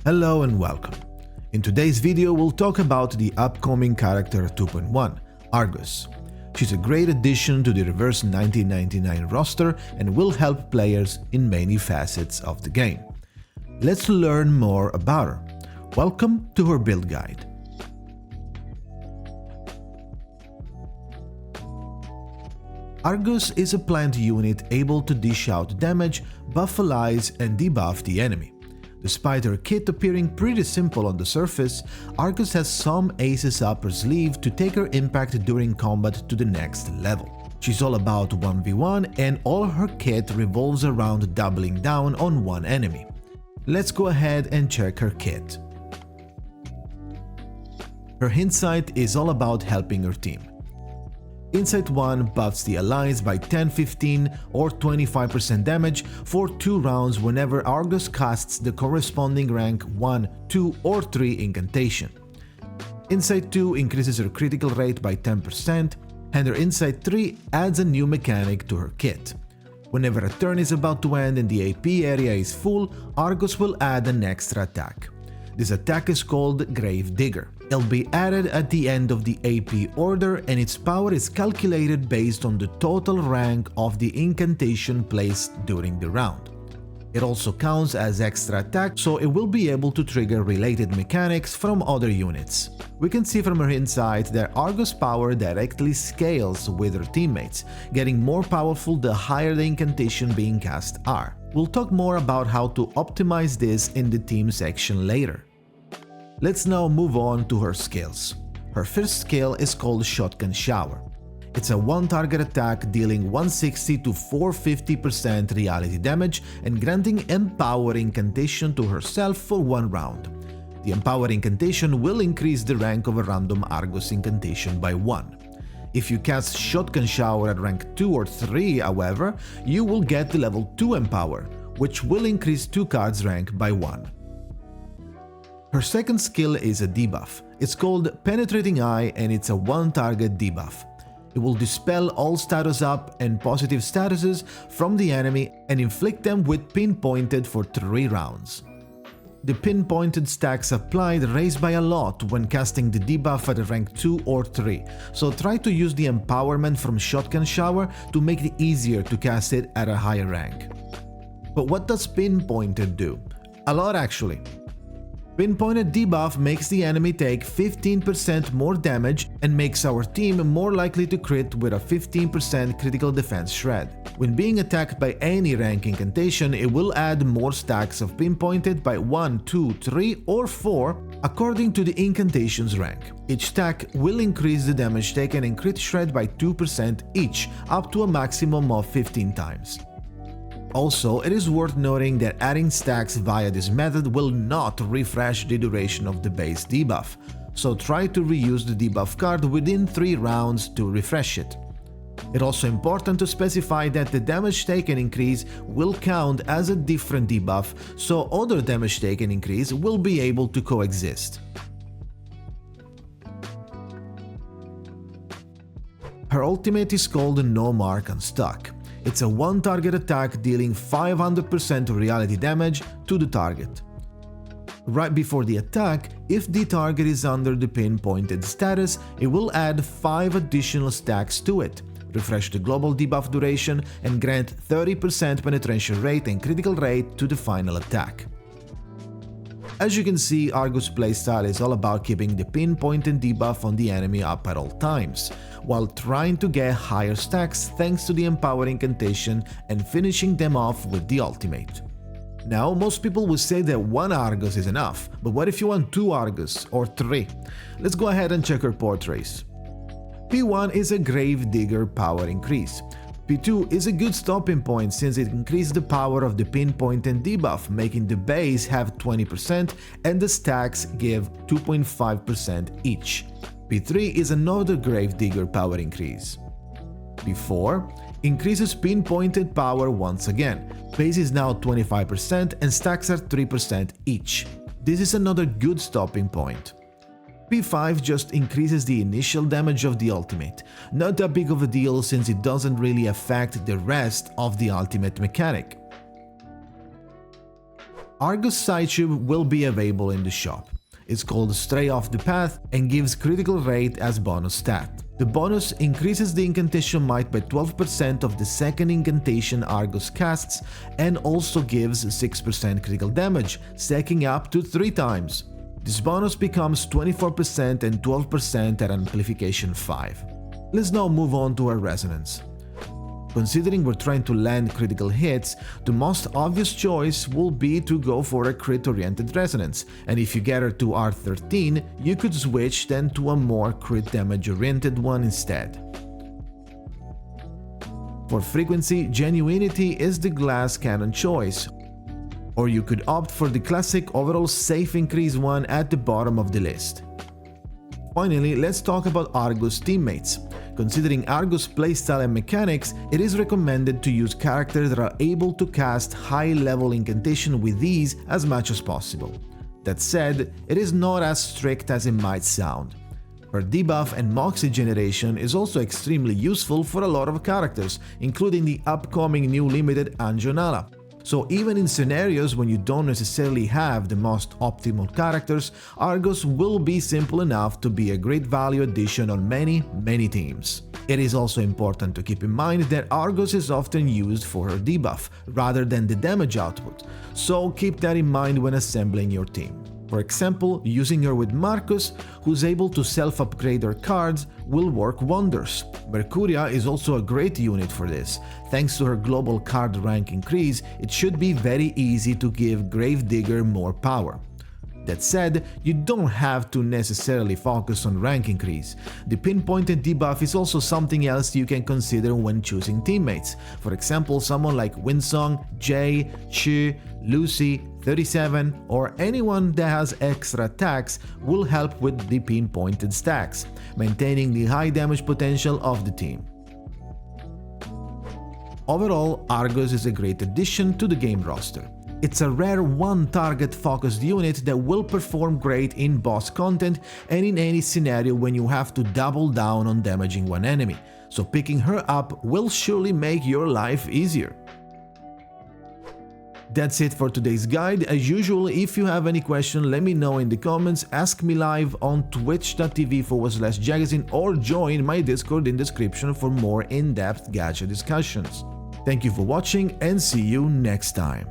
Hello and welcome. In today's video we'll talk about the upcoming character 2.1, Argus. She's a great addition to the Reverse 1999 roster and will help players in many facets of the game. Let's learn more about her. Welcome to her build guide. Argus is a plant unit able to dish out damage, buff allies, and debuff the enemy. Despite her kit appearing pretty simple on the surface, Argus has some aces up her sleeve to take her impact during combat to the next level. She's all about 1v1 and all her kit revolves around doubling down on one enemy. Let's go ahead and check her kit. Her Insight is all about helping her team. Insight 1 buffs the allies by 10, 15 or 25% damage for 2 rounds whenever Argus casts the corresponding rank 1, 2 or 3 incantation. Insight 2 increases her critical rate by 10%, and her Insight 3 adds a new mechanic to her kit. Whenever a turn is about to end and the AP area is full, Argus will add an extra attack. This attack is called Grave Digger. It'll be added at the end of the AP order and its power is calculated based on the total rank of the incantation placed during the round. It also counts as extra attack, so it will be able to trigger related mechanics from other units. We can see from her insight that Argus' power directly scales with her teammates, getting more powerful the higher the incantation being cast are. We'll talk more about how to optimize this in the team section later. Let's now move on to her skills. Her first skill is called Shotgun Shower. It's a one-target attack dealing 160 to 450% reality damage and granting Empower incantation to herself for 1 round. The Empower incantation will increase the rank of a random Argus incantation by 1. If you cast Shotgun Shower at rank 2 or 3, however, you will get the level 2 Empower, which will increase 2 cards' rank by 1. Her second skill is a debuff. It's called Penetrating Eye and it's a one-target debuff. It will dispel all status up and positive statuses from the enemy and inflict them with pinpointed for 3 rounds. The pinpointed stacks applied raise by a lot when casting the debuff at rank 2 or 3, so try to use the empowerment from Shotgun Shower to make it easier to cast it at a higher rank. But what does pinpointed do? A lot actually. Pinpointed debuff makes the enemy take 15% more damage and makes our team more likely to crit with a 15% critical defense shred. When being attacked by any rank incantation, it will add more stacks of pinpointed by 1, 2, 3 or 4 according to the incantation's rank. Each stack will increase the damage taken and crit shred by 2% each, up to a maximum of 15 times. Also, it is worth noting that adding stacks via this method will not refresh the duration of the base debuff, so try to reuse the debuff card within 3 rounds to refresh it. It's also important to specify that the damage taken increase will count as a different debuff, so other damage taken increase will be able to coexist. Her ultimate is called No Mark Unstuck. It's a one-target attack dealing 500% reality damage to the target. Right before the attack, if the target is under the pinpointed status, it will add 5 additional stacks to it, refresh the global debuff duration, and grant 30% penetration rate and critical rate to the final attack. As you can see, Argus' playstyle is all about keeping the pinpointed debuff on the enemy up at all times, while trying to get higher stacks thanks to the Empower incantation and finishing them off with the ultimate. Now, most people will say that 1 Argus is enough, but what if you want 2 Argus or 3? Let's go ahead and check her Portrays. P1 is a Grave Digger power increase. P2 is a good stopping point since it increases the power of the pinpoint and debuff, making the base have 20% and the stacks give 2.5% each. P3 is another Grave Digger power increase. P4 increases pinpointed power once again. Base is now 25% and stacks are 3% each. This is another good stopping point. P5 just increases the initial damage of the ultimate, not that big of a deal since it doesn't really affect the rest of the ultimate mechanic. ARGUS Psychube will be available in the shop. It's called Stray Off the Path and gives critical rate as bonus stat. The bonus increases the incantation might by 12% of the second incantation Argus casts and also gives 6% critical damage, stacking up to 3 times. This bonus becomes 24% and 12% at amplification 5. Let's now move on to our resonance. Considering we're trying to land critical hits, the most obvious choice will be to go for a crit-oriented resonance, and if you get her to R13, you could switch then to a more crit damage-oriented one instead. For frequency, Genuinity is the glass cannon choice, or you could opt for the classic overall safe increase one at the bottom of the list. Finally, let's talk about Argus teammates. Considering Argus playstyle and mechanics, it is recommended to use characters that are able to cast high-level incantation with ease as much as possible. That said, it is not as strict as it might sound. Her debuff and Moxie generation is also extremely useful for a lot of characters, including the upcoming new limited Anjonala. So even in scenarios when you don't necessarily have the most optimal characters, Argus will be simple enough to be a great value addition on many teams. It is also important to keep in mind that Argus is often used for her debuff, rather than the damage output, so keep that in mind when assembling your team. For example, using her with Marcus, who's able to self-upgrade her cards, will work wonders. Mercuria is also a great unit for this. Thanks to her global card rank increase, it should be very easy to give Gravedigger more power. That said, you don't have to necessarily focus on rank increase. The pinpointed debuff is also something else you can consider when choosing teammates. For example, someone like Winsong, Jay, Chu, Lucy, 37, or anyone that has extra attacks will help with the pinpointed stacks, maintaining the high damage potential of the team. Overall, Argus is a great addition to the game roster. It's a rare one-target focused unit that will perform great in boss content and in any scenario when you have to double down on damaging one enemy, so picking her up will surely make your life easier. That's it for today's guide. As usual, if you have any question, let me know in the comments, ask me live on twitch.tv/Jakazin or join my Discord in description for more in-depth gacha discussions. Thank you for watching and see you next time.